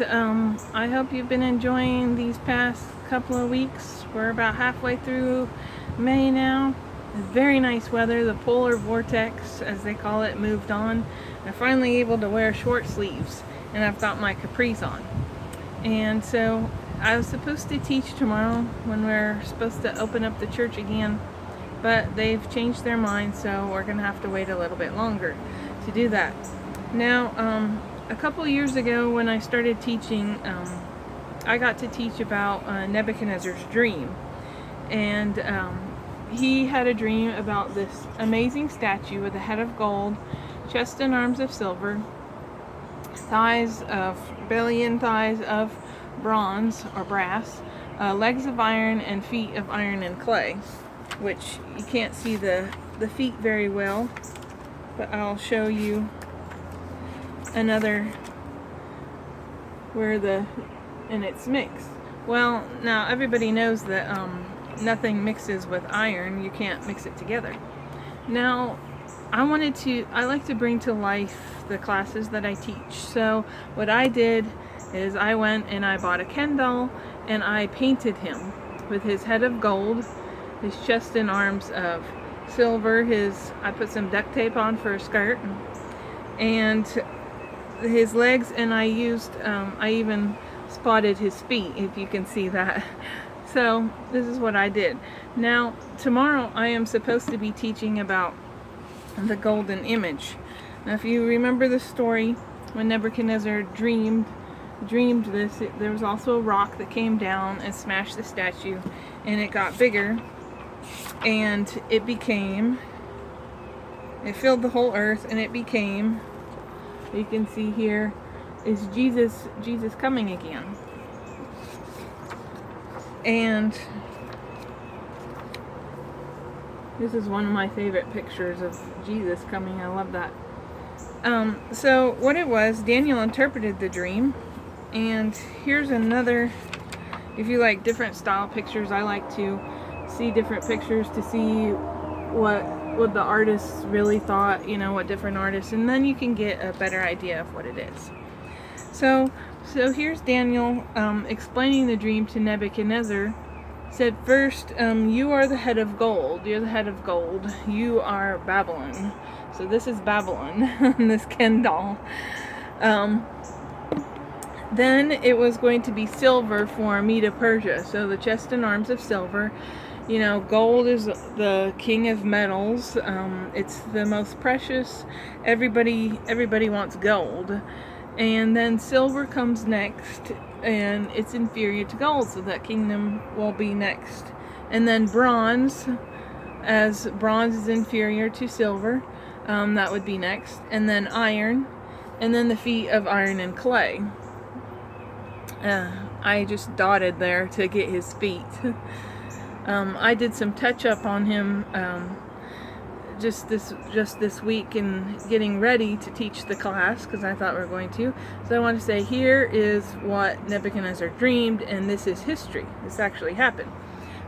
I hope you've been enjoying these past couple of weeks. We're about halfway through May now. It's very nice weather. The polar vortex, as they call it, moved on. I'm finally able to wear short sleeves, and I've got my capris on. And so I was supposed to teach tomorrow when we're supposed to open up the church again, but they've changed their mind, so we're going to have to wait a little bit longer to do that. Now, a couple years ago when I started teaching, I got to teach about Nebuchadnezzar's dream. And he had a dream about this amazing statue with a head of gold, chest and arms of silver, belly and thighs of bronze or brass, legs of iron, and feet of iron and clay, which you can't see the feet very well, but I'll show you another where and it's mixed. Well, now everybody knows that nothing mixes with iron. You can't mix it together. Now, I like to bring to life the classes that I teach. So what I did is I went and I bought a Ken doll and I painted him with his head of gold, his chest and arms of silver, I put some duct tape on for a skirt, and his legs, and I even spotted his feet, if you can see that. So this is what I did. Now, tomorrow I am supposed to be teaching about the golden image. Now, if you remember the story, when Nebuchadnezzar dreamed this, there was also a rock that came down and smashed the statue, and it got bigger, and it filled the whole earth, and it became, you can see here, is Jesus coming again. And this is one of my favorite pictures of Jesus coming. I love that. So what it was, Daniel interpreted the dream, and here's another. If you like different style pictures, I like to see different pictures to see what the artists really thought, what different artists, and then you can get a better idea of what it is. So here's Daniel explaining the dream to Nebuchadnezzar. Said, first, you are the head of gold. You're the head of gold. You are Babylon. So this is Babylon, this Ken doll. Then it was going to be silver for Medo-Persia. So the chest and arms of silver. Gold is the king of metals. It's the most precious. Everybody wants gold. And then silver comes next, and it's inferior to gold, so that kingdom will be next. And then bronze, as bronze is inferior to silver, that would be next. And then iron, and then the feet of iron and clay. I just dotted there to get his feet. I did some touch up on him just this week in getting ready to teach the class, because I thought we were going to. So I want to say, here is what Nebuchadnezzar dreamed, and this is history. This actually happened.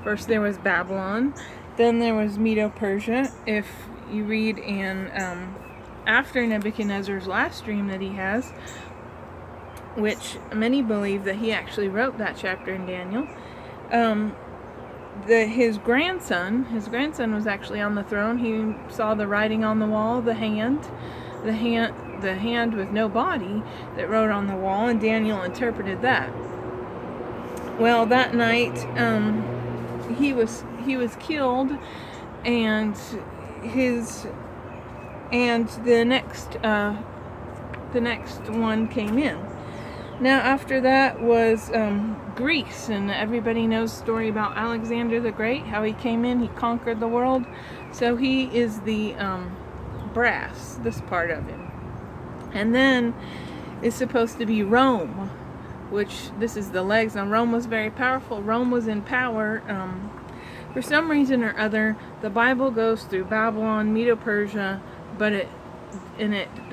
First there was Babylon, then there was Medo-Persia. If you read in after Nebuchadnezzar's last dream that he has, which many believe that he actually wrote that chapter in Daniel, his grandson was actually on the throne. He saw the writing on the wall, the hand with no body that wrote on the wall, and Daniel interpreted that. Well, that night, he was killed, and the next one came in. Now, after that was Greece, and everybody knows the story about Alexander the Great, how he came in, he conquered the world. So he is the brass, this part of him. And then is supposed to be Rome, which this is the legs. Now, Rome was very powerful. Rome was in power. For some reason or other, the Bible goes through Babylon, Medo-Persia, but it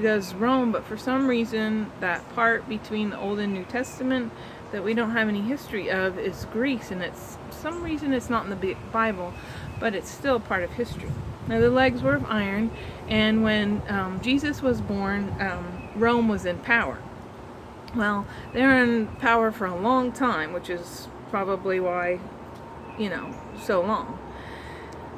goes Rome, but for some reason that part between the Old and New Testament that we don't have any history of is Greece, and some reason it's not in the Bible, but it's still part of history. Now, the legs were of iron, and when Jesus was born, Rome was in power. Well, they're in power for a long time, which is probably why, so long.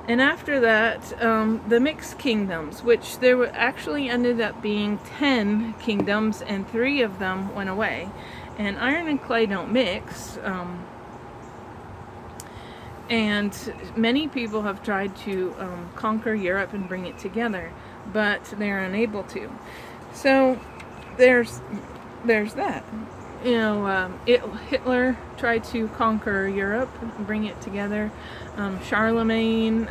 And after that, the mixed kingdoms, which there actually ended up being 10 kingdoms, and 3 of them went away. And iron and clay don't mix. And many people have tried to conquer Europe and bring it together, but they're unable to. So there's that. Hitler tried to conquer Europe, bring it together. Charlemagne,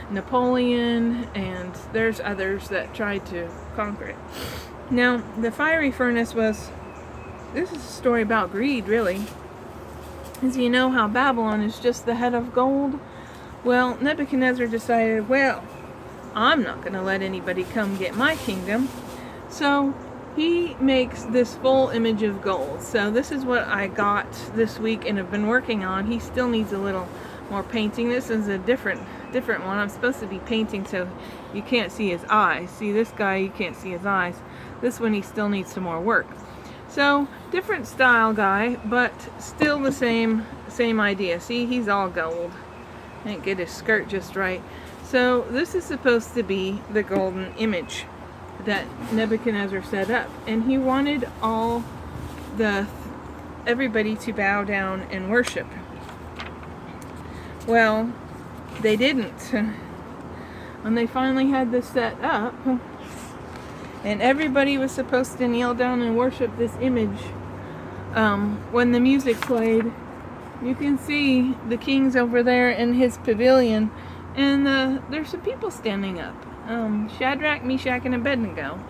Napoleon, and there's others that tried to conquer it. Now, the fiery furnace this is a story about greed, really. As you know how Babylon is just the head of gold. Well, Nebuchadnezzar decided, I'm not going to let anybody come get my kingdom. So he makes this full image of gold. So this is what I got this week and have been working on. He still needs a little more painting. This is a different one. I'm supposed to be painting so you can't see his eyes. See, this guy, you can't see his eyes. This one, he still needs some more work. So, different style guy, but still the same idea. See, he's all gold. Didn't get his skirt just right. So, this is supposed to be the golden image that Nebuchadnezzar set up. And he wanted everybody to bow down and worship. Well, they didn't. When they finally had this set up, and everybody was supposed to kneel down and worship this image, when the music played, you can see the king's over there in his pavilion, and there's some people standing up. Shadrach, Meshach, and Abednego.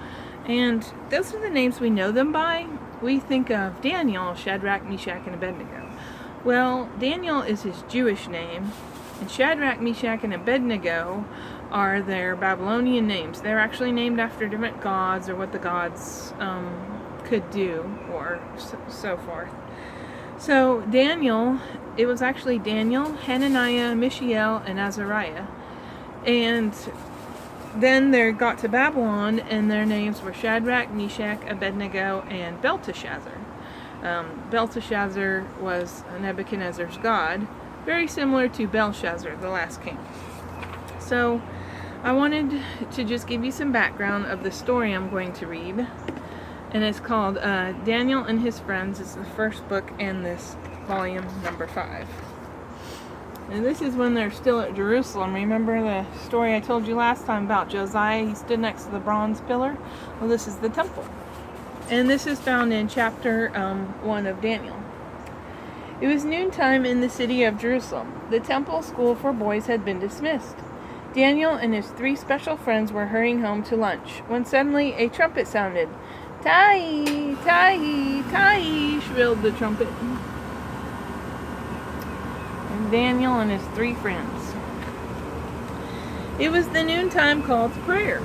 And those are the names we know them by. We think of Daniel, Shadrach, Meshach, and Abednego. Well, Daniel is his Jewish name, and Shadrach, Meshach, and Abednego are their Babylonian names. They're actually named after different gods or what the gods could do, or so forth. So Daniel, it was actually Daniel, Hananiah, Mishael, and Azariah. And then they got to Babylon, and their names were Shadrach, Meshach, Abednego, and Belteshazzar. Belteshazzar was Nebuchadnezzar's god, very similar to Belshazzar, the last king. So I wanted to just give you some background of the story I'm going to read, and it's called Daniel and His Friends. It's the first book in this volume, number 5. And this is when they're still at Jerusalem. Remember the story I told you last time about Josiah? He stood next to the bronze pillar. Well, this is the temple. And this is found in chapter 1 of Daniel. It was noontime in the city of Jerusalem. The temple school for boys had been dismissed. Daniel and his 3 special friends were hurrying home to lunch, when suddenly a trumpet sounded. Tai, Tai, Tai, shrilled the trumpet. And Daniel and his 3 friends. It was the noontime call to prayer.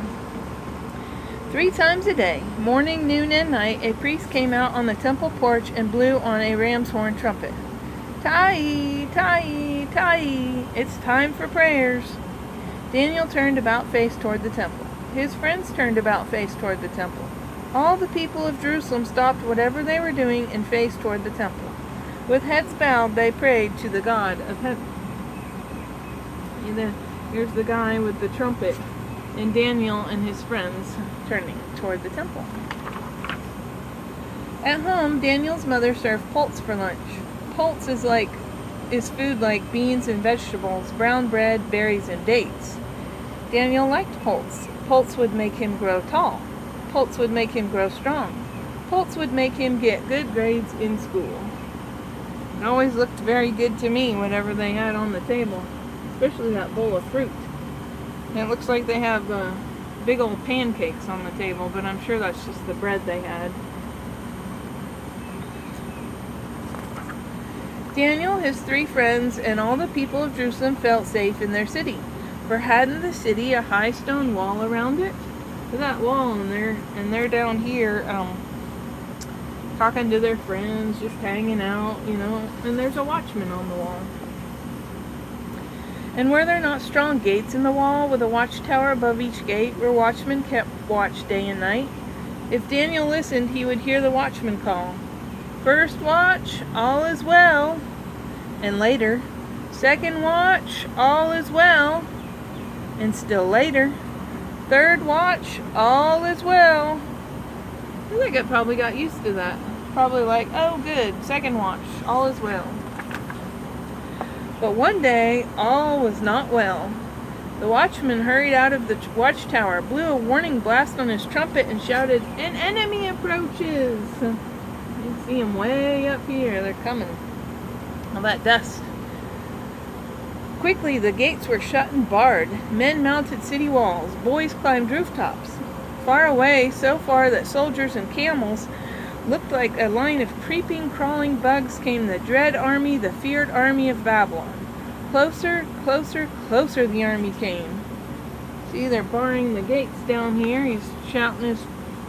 3 times a day, morning, noon, and night, a priest came out on the temple porch and blew on a ram's horn trumpet. Tai, Tai, Tai, it's time for prayers. Daniel turned about face toward the temple. His friends turned about face toward the temple. All the people of Jerusalem stopped whatever they were doing and faced toward the temple. With heads bowed, they prayed to the God of heaven. And then here's the guy with the trumpet, and Daniel and his friends turning toward the temple. At home, Daniel's mother served pulse for lunch. Pulse is food like beans and vegetables, brown bread, berries, and dates. Daniel liked pulse. Pulse would make him grow tall. Pulse would make him grow strong. Pulse would make him get good grades in school. It always looked very good to me, whatever they had on the table, especially that bowl of fruit. And it looks like they have big old pancakes on the table, but I'm sure that's just the bread they had. Daniel, his 3 friends, and all the people of Jerusalem felt safe in their city. For hadn't the city a high stone wall around it? Look at that wall, and they're down here talking to their friends, just hanging out, and there's a watchman on the wall. And were there not strong gates in the wall with a watchtower above each gate where watchmen kept watch day and night? If Daniel listened, he would hear the watchman call, "First watch, all is well." And later, "Second watch, all is well." And still later, "Third watch, all is well." I think I probably got used to that. Probably like, oh good, second watch, all is well. But one day, all was not well. The watchman hurried out of the watchtower, blew a warning blast on his trumpet, and shouted, "An enemy approaches!" You can see them way up here. They're coming. All that dust. Quickly, the gates were shut and barred. Men mounted city walls. Boys climbed rooftops. Far away, so far that soldiers and camels looked like a line of creeping, crawling bugs, came the dread army, the feared army of Babylon. Closer, closer, closer the army came. See, they're barring the gates down here. He's shouting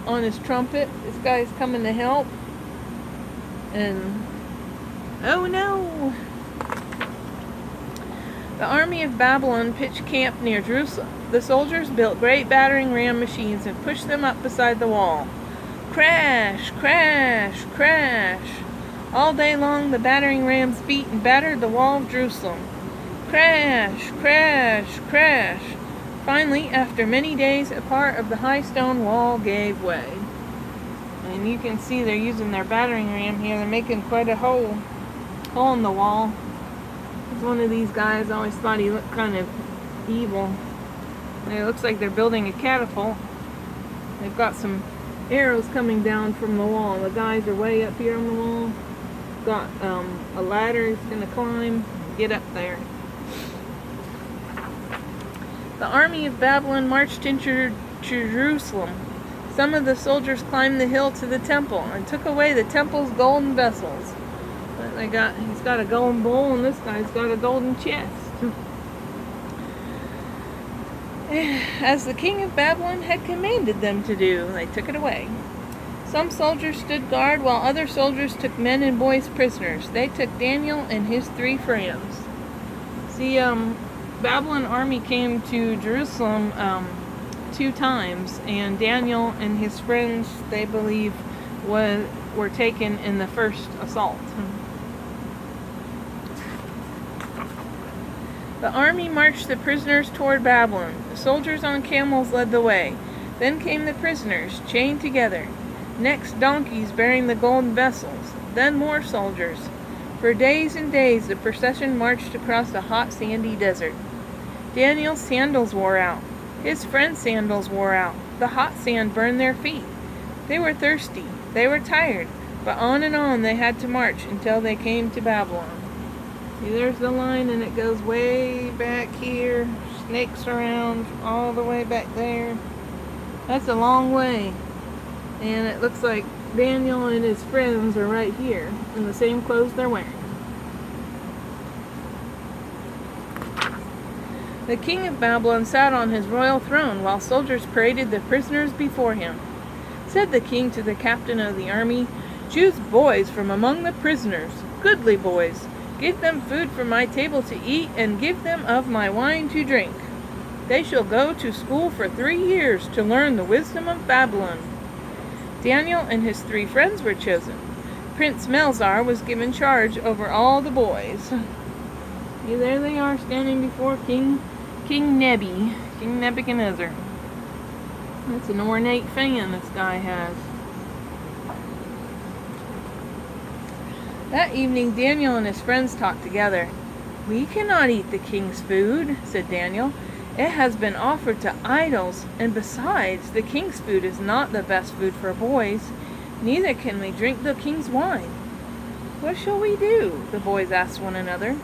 on his trumpet. This guy's coming to help. And, oh no! The army of Babylon pitched camp near Jerusalem. The soldiers built great battering ram machines and pushed them up beside the wall. Crash, crash, crash. All day long the battering rams beat and battered the wall of Jerusalem. Crash, crash, crash. Finally, after many days, a part of the high stone wall gave way. And you can see they're using their battering ram here. They're making quite a hole in the wall. One of these guys, always thought he looked kind of evil. It looks like they're building a catapult. They've got some arrows coming down from the wall. The guys are way up here on the wall. Got a ladder he's going to climb, get up there. The army of Babylon marched into Jerusalem. Some of the soldiers climbed the hill to the temple and took away the temple's golden vessels. He's got a golden bowl, and this guy's got a golden chest. As the king of Babylon had commanded them to do, they took it away. Some soldiers stood guard, while other soldiers took men and boys prisoners. They took Daniel and his 3 friends. See, Babylon army came to Jerusalem 2 times, and Daniel and his friends, they believe, were taken in the first assault. The army marched the prisoners toward Babylon. The soldiers on camels led the way. Then came the prisoners, chained together. Next, donkeys bearing the golden vessels. Then more soldiers. For days and days the procession marched across a hot, sandy desert. Daniel's sandals wore out. His friend's sandals wore out. The hot sand burned their feet. They were thirsty. They were tired. But on and on they had to march until they came to Babylon. See, there's the line, and it goes way back here, snakes around all the way back there. That's a long way. And it looks like Daniel and his friends are right here in the same clothes they're wearing. The king of Babylon sat on his royal throne while soldiers paraded the prisoners before him. Said the king to the captain of the army, "Choose boys from among the prisoners, goodly boys. Give them food from my table to eat, and give them of my wine to drink. They shall go to school for 3 years to learn the wisdom of Babylon." Daniel and his 3 friends were chosen. Prince Melzar was given charge over all the boys. Yeah, there they are, standing before King Nebuchadnezzar. That's an ornate fan this guy has. That evening, Daniel and his friends talked together. "We cannot eat the king's food," said Daniel. "It has been offered to idols, and besides, the king's food is not the best food for boys. Neither can we drink the king's wine." "What shall we do?" the boys asked one another.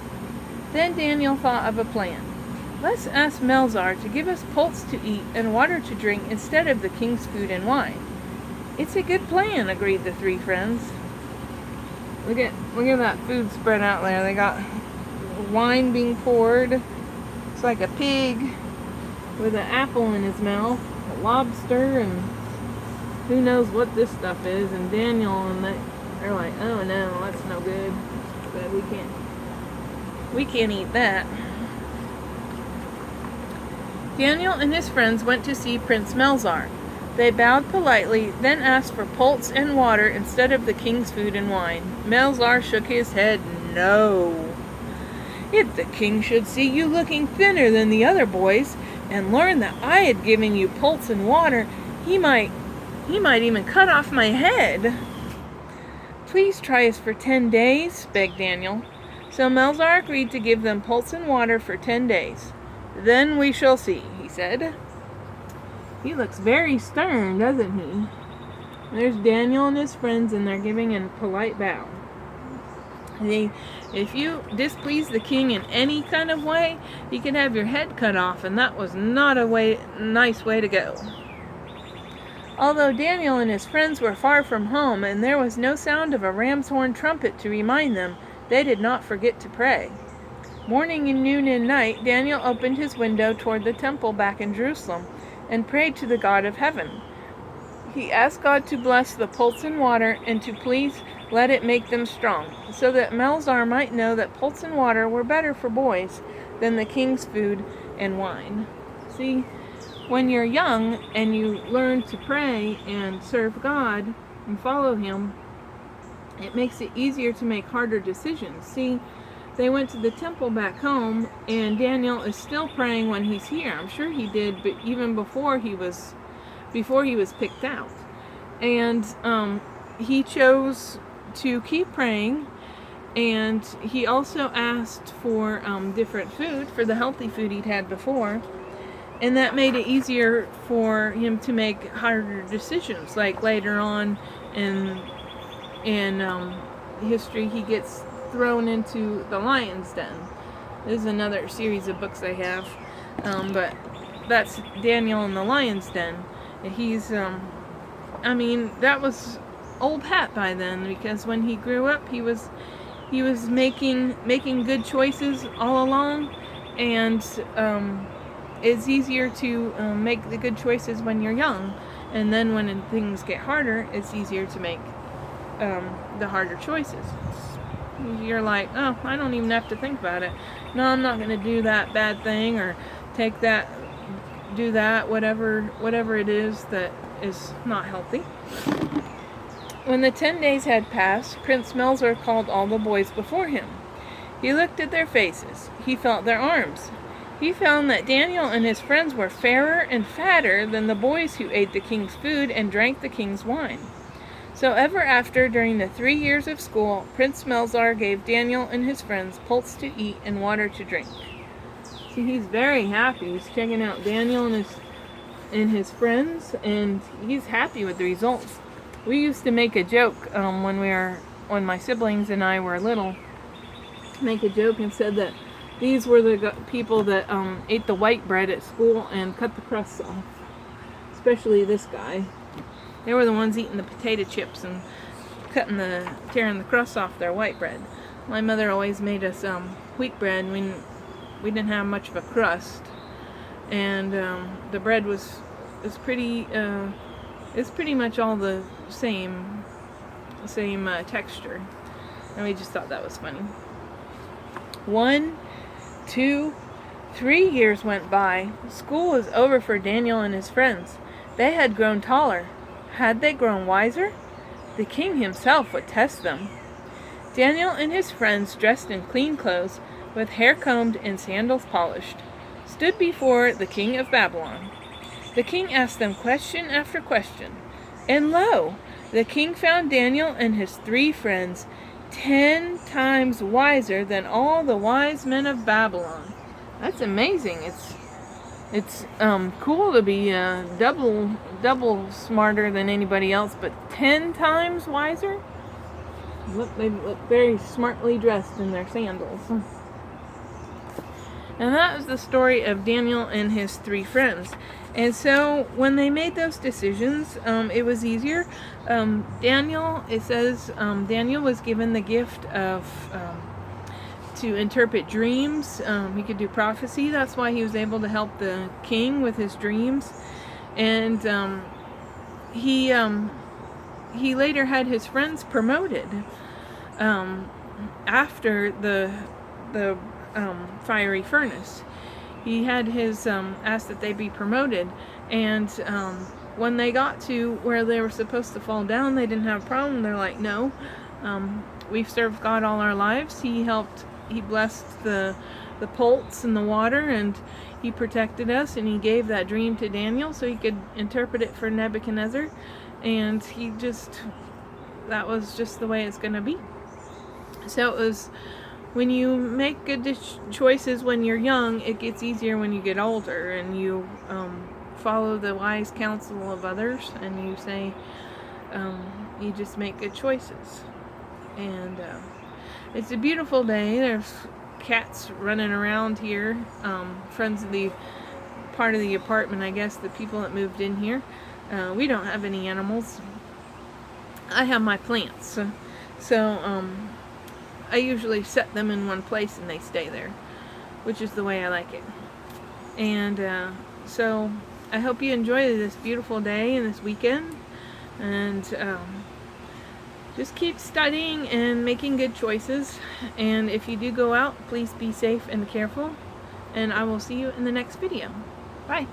Then Daniel thought of a plan. "Let's ask Melzar to give us pulse to eat and water to drink instead of the king's food and wine." "It's a good plan," agreed the 3 friends. Look at that food spread out there. They got wine being poured. It's like a pig with an apple in his mouth, a lobster, and who knows what this stuff is. And Daniel and they're like, "Oh no, that's no good. But we can't eat that." Daniel and his friends went to see Prince Melzar. They bowed politely, then asked for pulse and water instead of the king's food and wine. Melzar shook his head. No. If the king should see you looking thinner than the other boys and learn that I had given you pulse and water, he might even cut off my head. Please try us for 10 days, begged Daniel. So Melzar agreed to give them pulse and water for 10 days. Then we shall see, he said. He looks very stern, doesn't he? There's Daniel and his friends, and they're giving a polite bow. If you displease the king in any kind of way, he could have your head cut off, and that was not a nice way to go. Although Daniel and his friends were far from home, and there was no sound of a ram's horn trumpet to remind them, they did not forget to pray. Morning and noon and night, Daniel opened his window toward the temple back in Jerusalem, and prayed to the God of heaven. He asked God to bless the pulse and water, and to please let it make them strong, so that Melzar might know that pulse and water were better for boys than the king's food and wine. See, when you're young and you learn to pray and serve God and follow Him, it makes it easier to make harder decisions. See, they went to the temple back home, and Daniel is still praying when he's here. I'm sure he did, but even before he was picked out. And he chose to keep praying, and he also asked for different food, for the healthy food he'd had before, and that made it easier for him to make harder decisions. Like later on in history, he gets thrown into the lion's den. This is another series of books I have, but that's Daniel in the lion's den. He's that was old hat by then, because when he grew up, he was making good choices all along, and it's easier to make the good choices when you're young, and then when things get harder, it's easier to make the harder choices. You're like, oh, I don't even have to think about it. No, I'm not going to do that bad thing, or do that, whatever it is that is not healthy. When the 10 days had passed, Prince Melzar called all the boys before him. He looked at their faces. He felt their arms. He found that Daniel and his friends were fairer and fatter than the boys who ate the king's food and drank the king's wine. So ever after, during the 3 years of school, Prince Melzar gave Daniel and his friends pulse to eat and water to drink. See, he's very happy. He's checking out Daniel and his friends, and he's happy with the results. We used to make a joke when my siblings and I were little. Make a joke and said that these were the people that ate the white bread at school and cut the crusts off. Especially this guy. They were the ones eating the potato chips and tearing the crust off their white bread. My mother always made us wheat bread. We didn't have much of a crust, and the bread was pretty. It's pretty much all the same texture, and we just thought that was funny. 1, 2, 3 years went by. School was over for Daniel and his friends. They had grown taller. Had they grown wiser? The king himself would test them. Daniel and his friends, dressed in clean clothes, with hair combed and sandals polished, stood before the king of Babylon. The king asked them question after question, and lo, the king found Daniel and his 3 friends 10 times wiser than all the wise men of Babylon. That's amazing. It's cool to be double smarter than anybody else, but 10 times wiser? They look very smartly dressed in their sandals. And that was the story of Daniel and his 3 friends. And so when they made those decisions, it was easier. Daniel was given the gift of to interpret dreams. He could do prophecy. That's why he was able to help the king with his dreams. And he later had his friends promoted after the fiery furnace. He had his asked that they be promoted, and when they got to where they were supposed to fall down, they didn't have a problem. They're like, no, we've served God all our lives. He blessed the pulse and the water, and he protected us, and he gave that dream to Daniel so he could interpret it for Nebuchadnezzar, and that was just the way it's going to be. So it was, when you make good choices when you're young, it gets easier when you get older, and you follow the wise counsel of others, and you say, you just make good choices. And it's a beautiful day. There's cats running around here, friends of the part of the apartment, I guess, the people that moved in here. We don't have any animals. I have my plants, so I usually set them in one place and they stay there, which is the way I like it. And so I hope you enjoy this beautiful day and this weekend, and just keep studying and making good choices. And if you do go out, please be safe and careful. And I will see you in the next video. Bye.